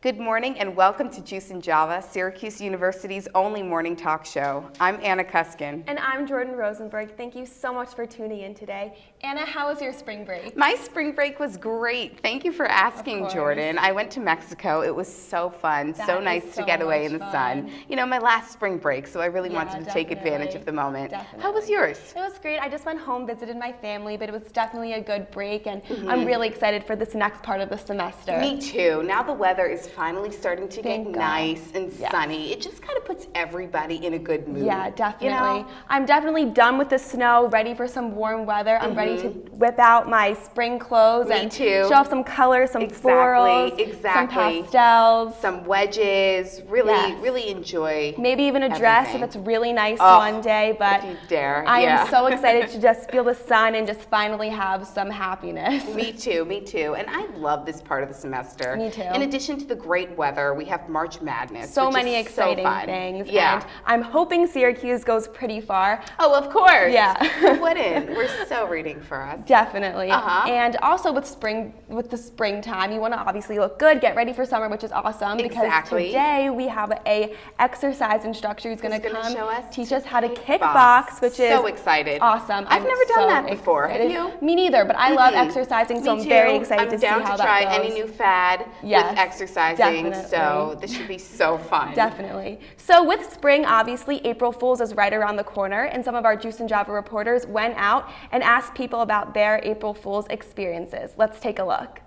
Good morning and welcome to Juice and Java, Syracuse University's only morning talk show. I'm Anna Kuskin. And I'm Jordan Rosenberg. Thank you so much for tuning in today. Anna, how was your spring break? My spring break was great. Thank you for asking, Jordan. I went to Mexico. It was so fun, so nice to get away in the sun. You know, my last spring break, so I really wanted to take advantage of the moment. How was yours? It was great. I just went home, visited my family, but it was definitely a good break, and I'm really excited for this next part of the semester. Me too. Now the weather is finally starting to get nice and sunny. It just kind of puts everybody in a good mood. Yeah, definitely. You know? I'm definitely done with the snow, ready for some warm weather. I'm ready to whip out my spring clothes and show off some colors, some florals, some pastels, some wedges. Really enjoy. Maybe even a dress if it's really nice one day. But if you dare. I am so excited to just feel the sun and just finally have some happiness. Me too. And I love this part of the semester. Me too. In addition to the great weather, we have March Madness. So many exciting things. Yeah. And I'm hoping Syracuse goes pretty far. Oh, of course. Yeah. Who wouldn't? We're so rooting for us. Definitely. And also with the springtime, you want to obviously look good, get ready for summer, which is awesome because today we have a exercise instructor who's going to come teach us how to kickbox, which is so excited. Awesome. I've never done that before. Have you? Me neither, but I love exercising, so I'm very excited to see how that goes. I'm down to try any new fad with exercising, so this should be so fun. Definitely. So with spring, obviously, April Fool's is right around the corner, and some of our Juice and Java reporters went out and asked people about their April Fool's experiences. Let's take a look.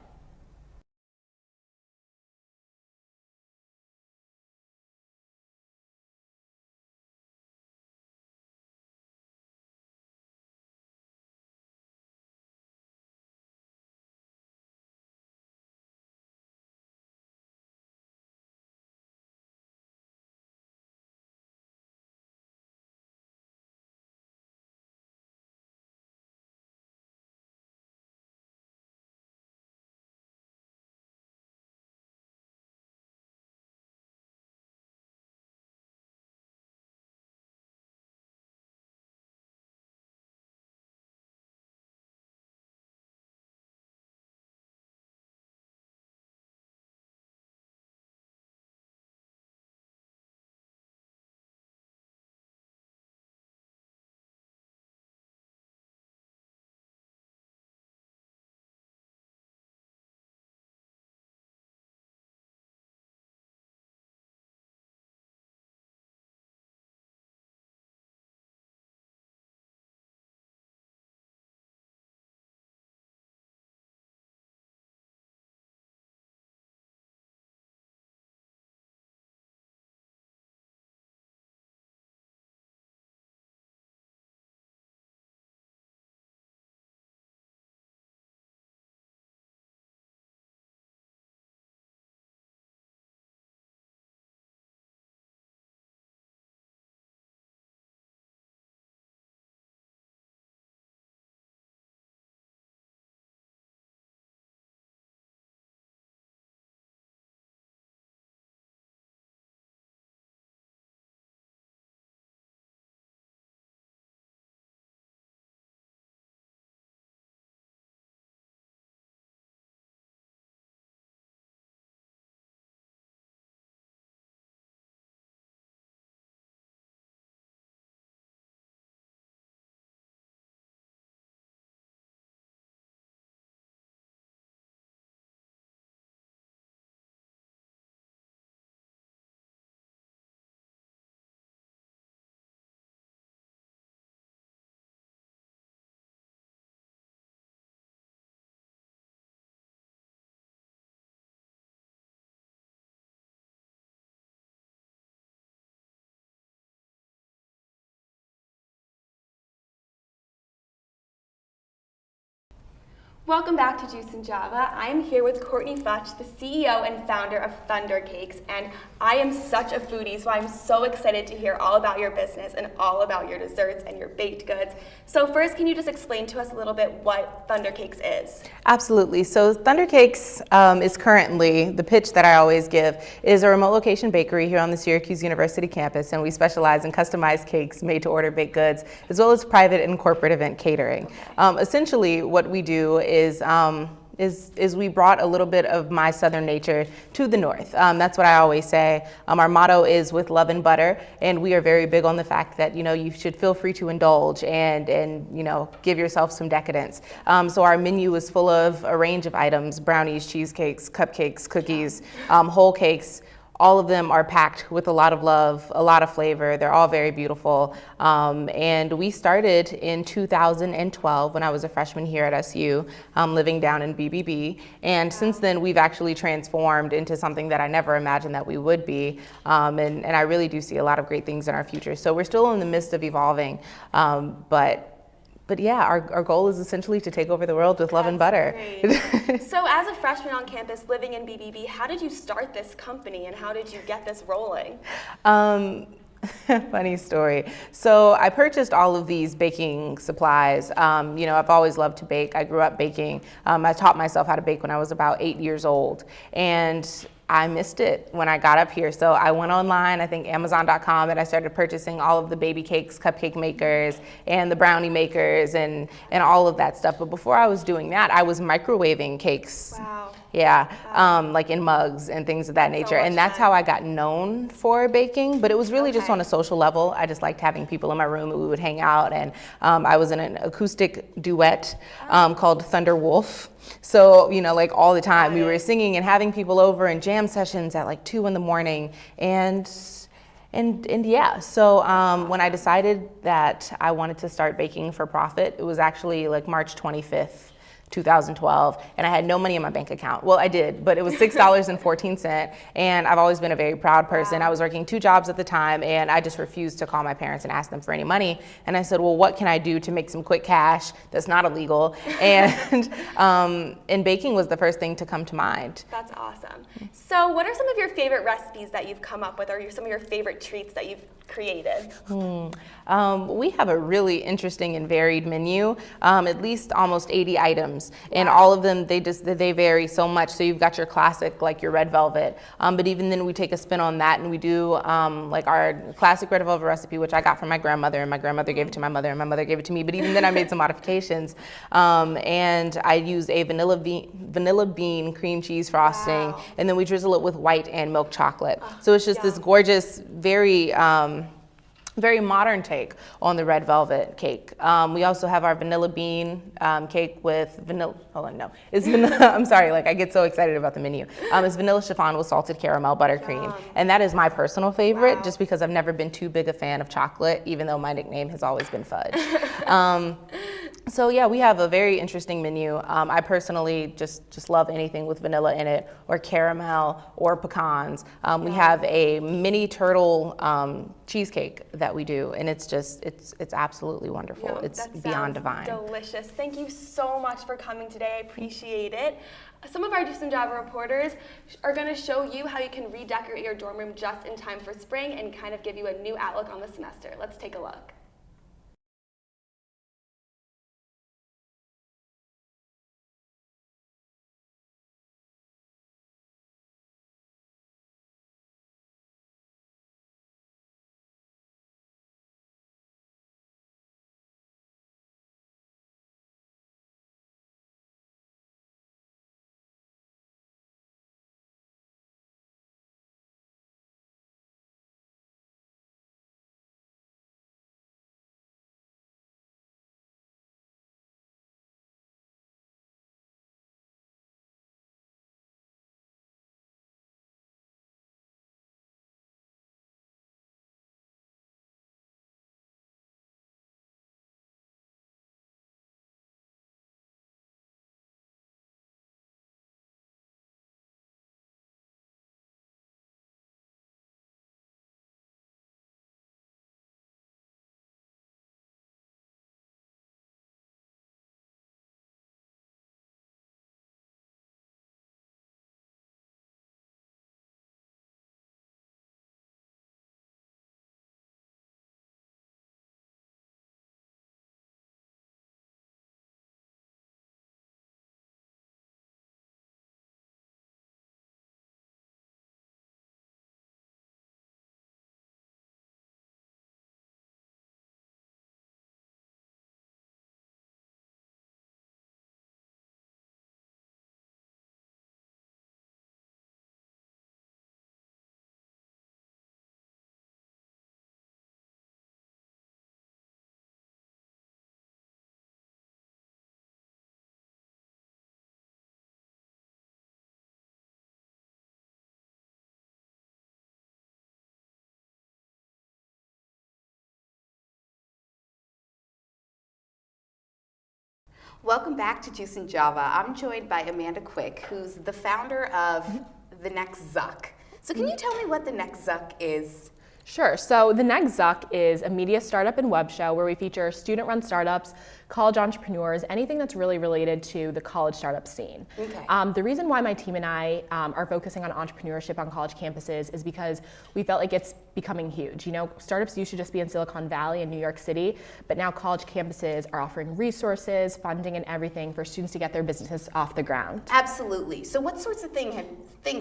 Welcome back to Juice and Java. I am here with Courtney Futch, the CEO and founder of Thunder Cakes, and I am such a foodie, so I'm so excited to hear all about your business and all about your desserts and your baked goods. So first, can you just explain to us a little bit what Thunder Cakes is? Absolutely. So Thunder Cakes is currently, the pitch that I always give, is a remote location bakery here on the Syracuse University campus, and we specialize in customized cakes, made-to-order baked goods, as well as private and corporate event catering. Essentially, what we do is is we brought a little bit of my Southern nature to the North. That's what I always say. Our motto is with love and butter, and we are very big on the fact that, you know, you should feel free to indulge and you know, give yourself some decadence. So our menu is full of a range of items: brownies, cheesecakes, cupcakes, cookies, whole cakes. All of them are packed with a lot of love, a lot of flavor. They're all very beautiful. And we started in 2012 when I was a freshman here at SU, living down in BBB. And since then, we've actually transformed into something that I never imagined that we would be. And I really do see a lot of great things in our future. So we're still in the midst of evolving, but yeah, our goal is essentially to take over the world with love and butter. So as a freshman on campus living in BBB, how did you start this company and how did you get this rolling? Funny story. So I purchased all of these baking supplies. You know, I've always loved to bake. I grew up baking. I taught myself how to bake when I was about 8 years old. And I missed it when I got up here. So I went online, I think Amazon.com, and I started purchasing all of the baby cakes, cupcake makers, and the brownie makers, and all of that stuff. But before I was doing that, I was microwaving cakes. Wow. Yeah, like in mugs and things of that nature. And that's how I got known for baking. But it was really just on a social level. I just liked having people in my room and we would hang out. And I was in an acoustic duet called Thunder Wolf. So, you know, like all the time we were singing and having people over and jam sessions at like 2 in the morning. And yeah, so when I decided that I wanted to start baking for profit, it was actually like March 25th. 2012, and I had no money in my bank account. Well, I did, but it was $6.14, and I've always been a very proud person. I was working 2 jobs at the time, and I just refused to call my parents and ask them for any money. And I said, well, what can I do to make some quick cash that's not illegal? And baking was the first thing to come to mind. That's awesome. So what are some of your favorite recipes that you've come up with, or some of your favorite treats that you've created? We have a really interesting and varied menu, at least almost 80 items, and all of them, they vary so much. So you've got your classic, like your red velvet, but even then we take a spin on that and we do like our classic red velvet recipe, which I got from my grandmother, and my grandmother gave it to my mother, and my mother gave it to me, but even then I made some modifications, and I used a vanilla bean cream cheese frosting, and then we drizzle it with white and milk chocolate. So it's just this gorgeous, very modern take on the red velvet cake. We also have our vanilla bean cake with vanilla, it's vanilla, I'm sorry, like I get so excited about the menu. It's vanilla chiffon with salted caramel buttercream. And that is my personal favorite, just because I've never been too big a fan of chocolate, even though my nickname has always been Fudge. So yeah, we have a very interesting menu. I personally just love anything with vanilla in it, or caramel, or pecans. We have a mini turtle cheesecake that we do, and it's absolutely wonderful. It's beyond divine. Delicious. Thank you so much for coming today. I appreciate it. Some of our Juice and Java reporters are going to show you how you can redecorate your dorm room just in time for spring and kind of give you a new outlook on the semester. Let's take a look. Welcome back to Juice and Java. I'm joined by Amanda Quick, who's the founder of The Next Zuck. So can you tell me what The Next Zuck is? Sure. So The Next Zuck is a media startup and web show where we feature student-run startups, college entrepreneurs, anything that's really related to the college startup scene. Okay. The reason why my team and I are focusing on entrepreneurship on college campuses is because we felt like it's becoming huge. You know, startups used to just be in Silicon Valley and New York City, but now college campuses are offering resources, funding, and everything for students to get their businesses off the ground. Absolutely. So what sorts of things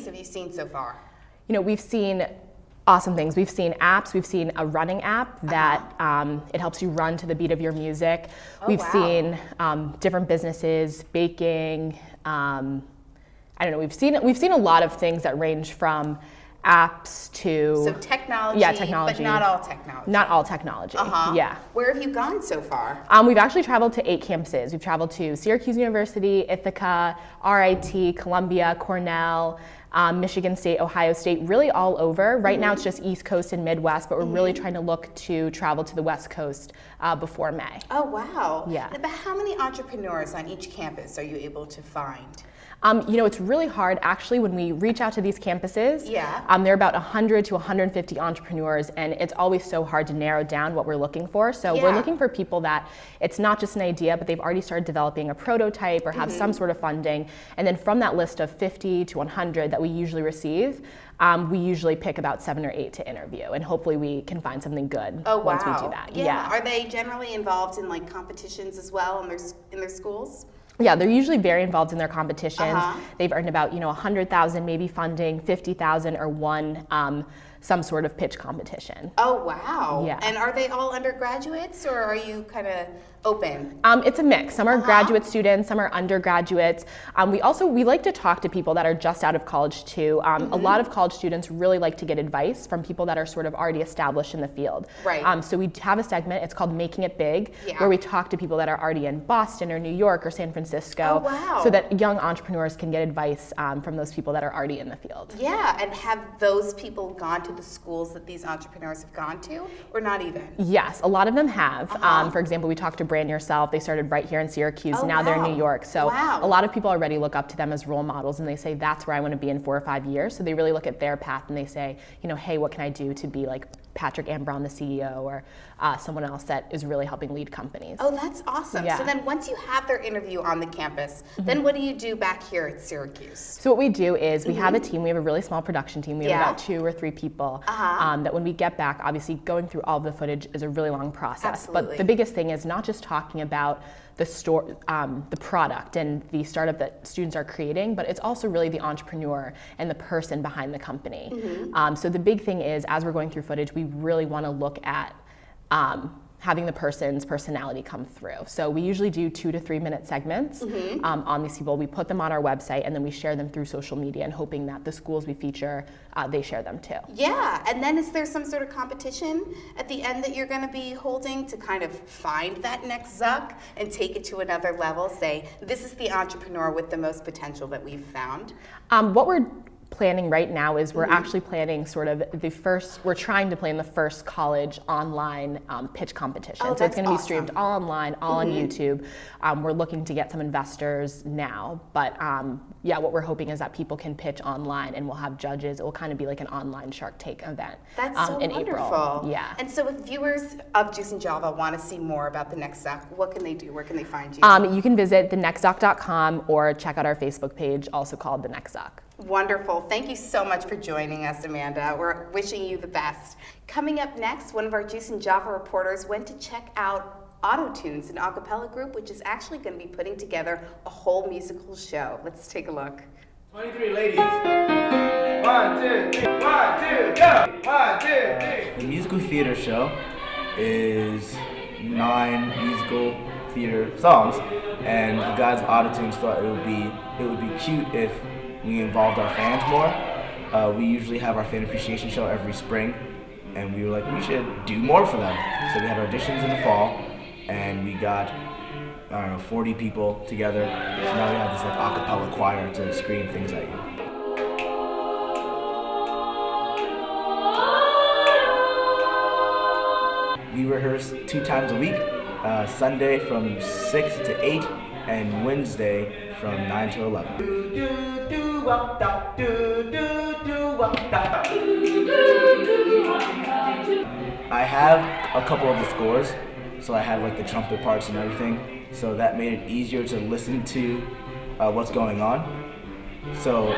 have you seen so far? You know, we've seen awesome things. We've seen apps. We've seen a running app that it helps you run to the beat of your music. We've seen different businesses, baking. I don't know. We've seen a lot of things that range from apps to technology. Yeah, technology. But not all technology. Not all technology. Yeah. Where have you gone so far? We've actually traveled to 8 campuses. We've traveled to Syracuse University, Ithaca, RIT, Columbia, Cornell, Michigan State, Ohio State, really all over. Right now it's just East Coast and Midwest, but we're really trying to look to travel to the West Coast before May. Oh, wow. Yeah. But how many entrepreneurs on each campus are you able to find? You know, it's really hard actually when we reach out to these campuses. Yeah. There are about 100 to 150 entrepreneurs, and it's always so hard to narrow down what we're looking for. So we're looking for people that it's not just an idea, but they've already started developing a prototype or have some sort of funding. And then from that list of 50 to 100 that we usually receive, we usually pick about 7 or 8 to interview, and hopefully we can find something good once we do that. Yeah. Are they generally involved in like competitions as well in their schools? Yeah, they're usually very involved in their competitions. They've earned about 100,000 maybe funding, 50,000, or won some sort of pitch competition. Oh, wow. Yeah. And are they all undergraduates, or are you kind of open? It's a mix. Some are graduate students, some are undergraduates. We like to talk to people that are just out of college too. A lot of college students really like to get advice from people that are sort of already established in the field. Right. So we have a segment, it's called Making It Big, where we talk to people that are already in Boston or New York or San Francisco. Oh, wow. So that young entrepreneurs can get advice from those people that are already in the field. Yeah, and have those people gone to the schools that these entrepreneurs have gone to, or not even? Yes, a lot of them have. For example, we talked to Brand Yourself. They started right here in Syracuse. Now they're in New York. So a lot of people already look up to them as role models, and they say, that's where I want to be in 4 or 5 years. So they really look at their path and they say, hey, what can I do to be like Patrick Ambron, the CEO, or someone else that is really helping lead companies. Oh, that's awesome. Yeah. So then once you have their interview on the campus, then what do you do back here at Syracuse? So what we do is we have a team. We have a really small production team. We have about 2 or 3 people that when we get back, obviously going through all of the footage is a really long process. Absolutely. But the biggest thing is not just talking about the product and the startup that students are creating, but it's also really the entrepreneur and the person behind the company. So the big thing is, as we're going through footage, we really want to look at having the person's personality come through. So we usually do 2 to 3 minute segments on these people. We put them on our website and then we share them through social media, and hoping that the schools we feature, they share them too. Yeah, and then is there some sort of competition at the end that you're going to be holding to kind of find that next Zuck and take it to another level? Say, this is the entrepreneur with the most potential that we've found? What we're planning right now is we're actually planning sort of we're trying to plan the first college online pitch competition. Oh, so it's going to be awesome. streamed all online, all on YouTube. We're looking to get some investors now, but yeah, what we're hoping is that people can pitch online, and we'll have judges. It will kind of be like an online Shark Tank event. That's so in wonderful. April. Yeah. And so if viewers of Juice and Java want to see more about the Next Zuck, what can they do? Where can they find you? You can visit thenextzuck.com or check out our Facebook page, also called The Next Zuck. Wonderful. Thank you so much for joining us, Amanda. We're wishing you the best. Coming up next, one of our Juice and Java reporters went to check out Auto-Tunes, an a cappella group which is actually going to be putting together a whole musical show. Let's take a look. 23 ladies. 1, 2, 3. 1, 2, go. 1, 2, 3. The musical theater show is 9 musical theater songs, and the guys at Auto-Tunes thought it would be cute if we involved our fans more. We usually have our fan appreciation show every spring, and we were like, we should do more for them. So we had auditions in the fall, and we got 40 people together. So now we have this like a cappella choir to scream things at you. We rehearse 2 times a week, Sunday from 6 to 8, and Wednesday from 9 to 11. I have a couple of the scores, so I have like the trumpet parts and everything, so that made it easier to listen to what's going on. So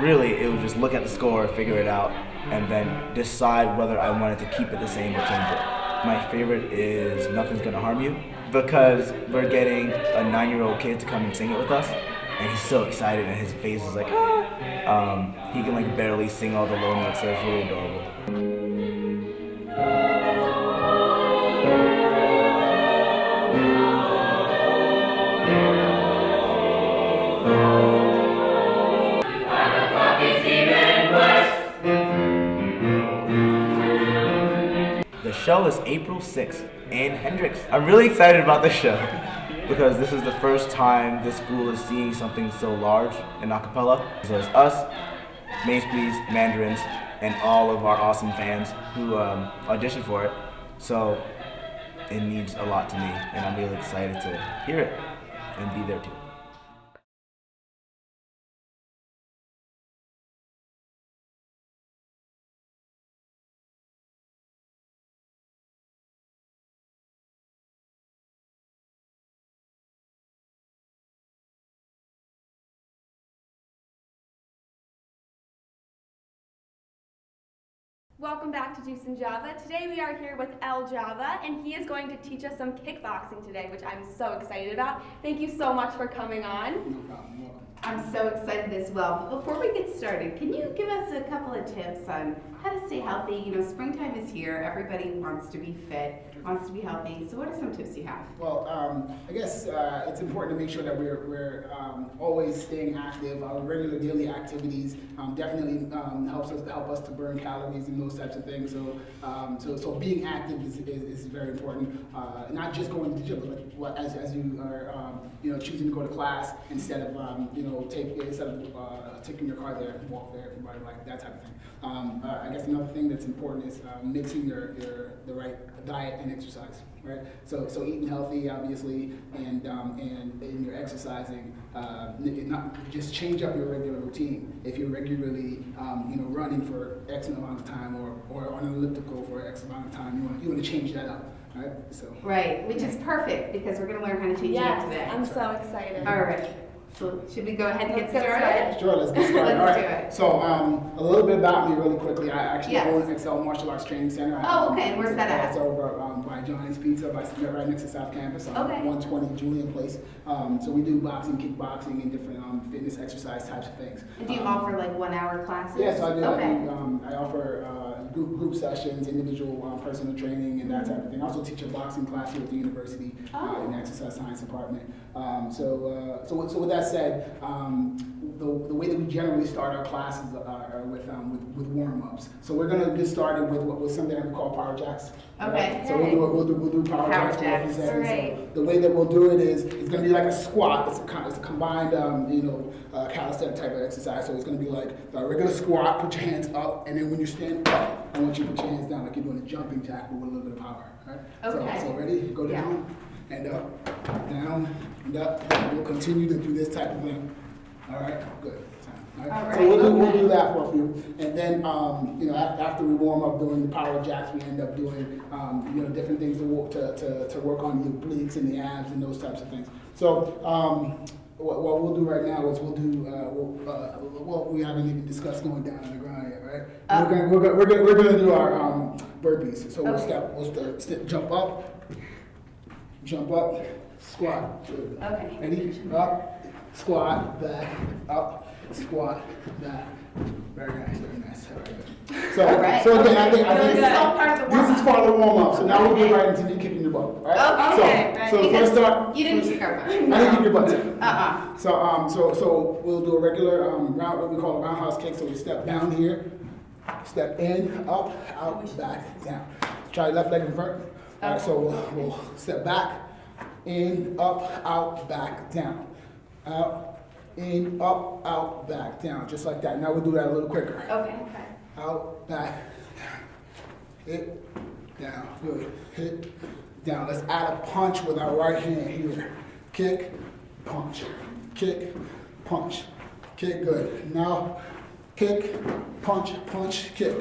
really, it was just look at the score, figure it out, and then decide whether I wanted to keep it the same or change it. My favorite is Nothing's Gonna Harm You, because we're getting a 9-year-old kid to come and sing it with us, and he's so excited and his face is like, ah! He can like barely sing all the low notes, so it's really adorable. The show is April 6th in Hendrix. I'm really excited about this show because this is the first time this school is seeing something so large in acapella. So there's us, Macebees, Mandarins, and all of our awesome fans who auditioned for it. So it means a lot to me, and I'm really excited to hear it and be there too. Welcome back to Juice and Java. Today we are here with El Java, and he is going to teach us some kickboxing today, which I'm so excited about. Thank you so much for coming on. No problem. Welcome. I'm so excited as well. But before we get started, can you give us a couple of tips on how to stay healthy? You know, springtime is here. Everybody wants to be fit, wants to be healthy. So what are some tips you have? Well, I guess it's important to make sure that we're always staying active. Our regular daily activities definitely help us to burn calories and those types of things. So being active is very important. Not just going to the gym, but as you are choosing to go to class instead of taking your car there, walk there, like that type of thing. I guess another thing that's important is mixing the right diet and exercise, right? So eating healthy, obviously, and you're exercising. Not just change up your regular routine. If you're regularly running for X amount of time or on an elliptical for X amount of time, you want to change that up, right? So right, which is perfect because we're going to learn how to change it up today. I'm so excited. All right. So should we go ahead and get started? Sure, let's get started. Let's do it. So a little bit about me really quickly. I actually own Excel Martial Arts Training Center. Okay. Where's that at? It's over by Johnny's Pizza, right next to South Campus, 120 Julian Place. So we do boxing, kickboxing, and different fitness exercise types of things. And do you offer like 1 hour classes? Yes, I do. Okay. I offer group sessions, individual personal training, and that type of thing. I also teach a boxing class here at the university in the exercise science department. So with that said, the way that we generally start our classes are with warm-ups. So we're going to get started with something that we call power jacks. Okay. Right? So we'll do power jacks. Right. So the way that we'll do it is it's going to be like a squat. It's a combined calisthenic type of exercise. So it's going to be like a regular squat. Put your hands up, and then when you stand up, I want you to put your hands down like you're doing a jumping jack, but with a little bit of power. Right? Okay. So ready? Go down and up, down and up. We'll continue to do this type of thing. All right, good. All right. So we'll do that for a few, and then after we warm up doing the power jacks, we end up doing different things to work on the obliques and the abs and those types of things. So what we'll do right now is we'll do we haven't even discussed going down on the ground yet, right? We're gonna do our burpees. So we'll step, jump up, squat. Good. Okay. Ready? Up. Squat, back, up, squat, back. Very nice, very nice. All right, good. So again, I think this is part of the warm-up. So now we'll get right into you kicking your butt. Right? Okay. So first start. You didn't kick our butt. I didn't kick your butt. So we'll do a regular round, what we call a roundhouse kick. So we step down here, step in, up, out, back, down. Try left leg in front. All right, so we'll step back, in, up, out, back, down. Out, in, up, out, back, down, just like that. Now we'll do that a little quicker. Okay. Out, back, down. Hit, down, good. Hit, down. Let's add a punch with our right hand here. Kick, punch, kick, punch, kick, good. Now, kick, punch, punch, kick,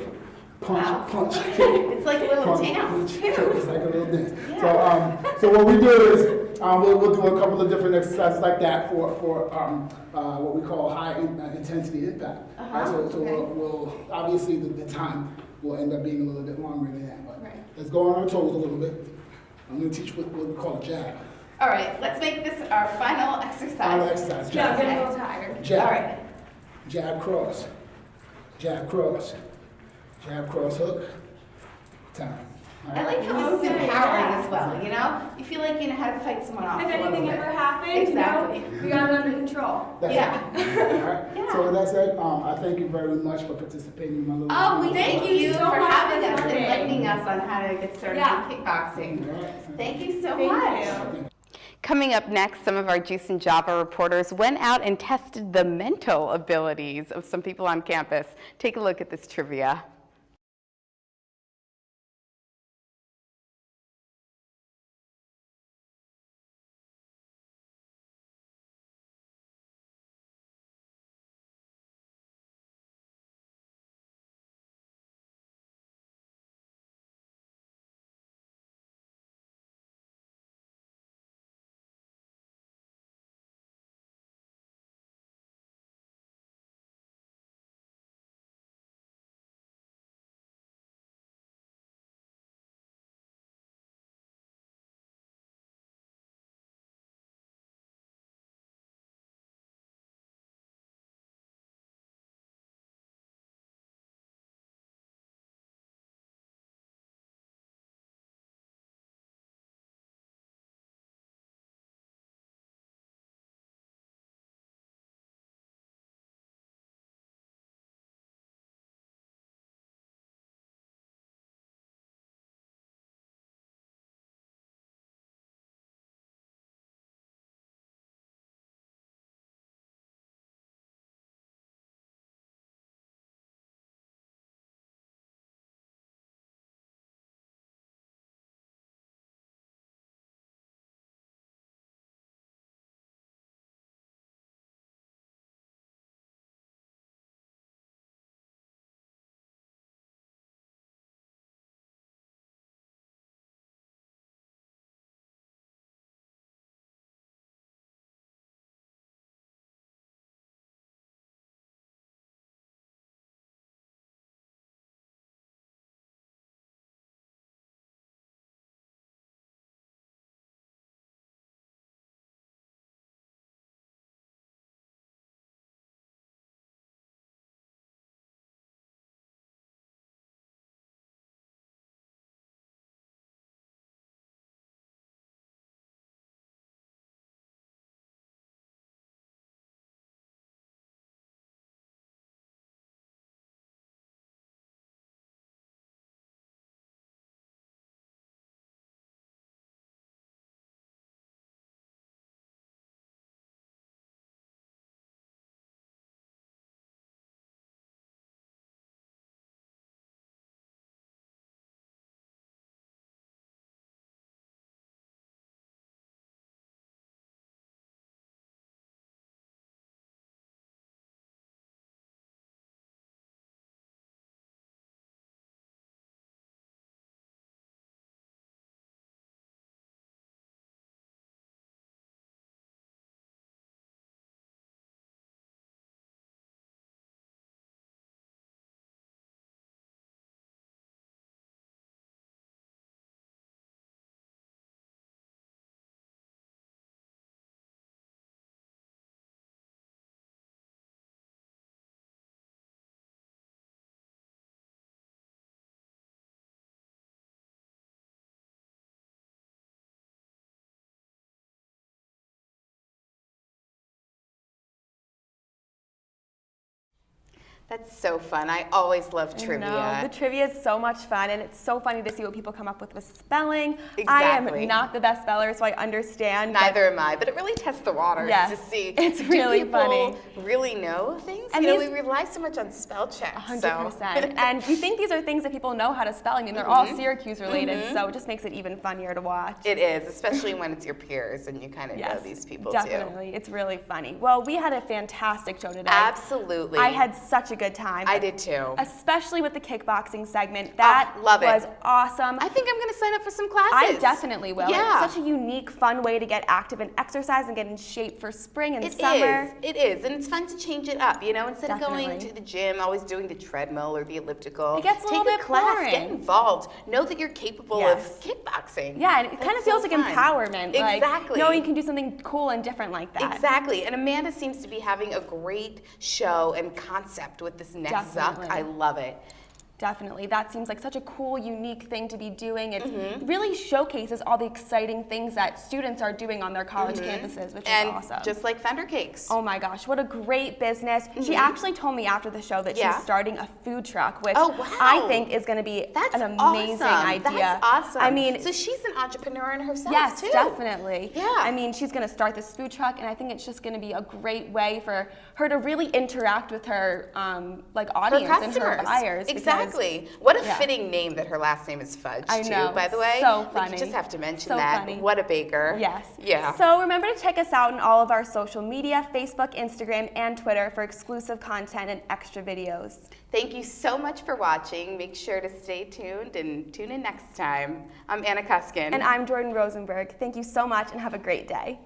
punch, punch, kick. It's like a little punch, dance. punch, kick. It's like a little dance. So what we do is we'll do a couple of different exercises like that for what we call high intensity impact. Right? So we'll obviously the time will end up being a little bit longer than that. But let's go on our toes a little bit. I'm going to teach what we call a jab. All right, let's make this our final exercise. Final exercise. Yeah, Jab. I'm getting a little tired. Jab. All right. Jab cross. Jab cross. Jab cross hook. Time. All I right? like how this is empowering as well, you know? You feel like you know how to fight someone off If a little anything bit. ever happens, Exactly. you know, we got it under control. That's Yeah. it. All right. So with that said, I thank you very much for participating in my little. Oh, we Thank thank you you so for much having for us and coming. enlightening us on how to get started Yeah. in kickboxing. All right. Thank you so Thank much. you. Coming up next, some of our Juice and Java reporters went out and tested the mental abilities of some people on campus. Take a look at this trivia. That's so fun. I always love trivia. No, the trivia is so much fun, and it's so funny to see what people come up with spelling. Exactly. I am not the best speller, so I understand. Neither am I, but it really tests the waters to see. It's really do people funny. really know things? And we rely so much on spell checks. 100%. And we think these are things that people know how to spell. I mean, they're all Syracuse related, so it just makes it even funnier to watch. It is, especially when it's your peers and you kind of know these people too. Definitely. It's really funny. Well, we had a fantastic show today. Absolutely. I had such a good time. I did too. Especially with the kickboxing segment. That love it. was awesome. I think I'm going to sign up for some classes. I definitely will. Yeah. It's such a unique, fun way to get active and exercise and get in shape for spring and summer. It is. And it's fun to change it up, instead of going to the gym, always doing the treadmill or the elliptical. It gets a little bit class, boring. get involved. Know that you're capable of kickboxing. Yeah, and it kind of feels like empowerment. Exactly. Like, you can do something cool and different like that. Exactly. And Amanda seems to be having a great show and concept with this next Zuck. I love it. Definitely. That seems like such a cool, unique thing to be doing. It really showcases all the exciting things that students are doing on their college campuses, which is awesome. Just like Thunder Cakes. Oh my gosh, what a great business. She actually told me after the show that she's starting a food truck, which I think is going to be an amazing idea. That's awesome. I mean, so she's an entrepreneur in herself too. Yes, definitely. Yeah. I mean, she's going to start this food truck, and I think it's just going to be a great way for her to really interact with her audience and her buyers. Exactly. What a fitting name that her last name is Fudge, too, by the way. So funny. You just have to mention so that. Funny. What a baker. Yes. Yeah. So remember to check us out on all of our social media, Facebook, Instagram, and Twitter for exclusive content and extra videos. Thank you so much for watching. Make sure to stay tuned and tune in next time. I'm Anna Kuskin. And I'm Jordan Rosenberg. Thank you so much and have a great day.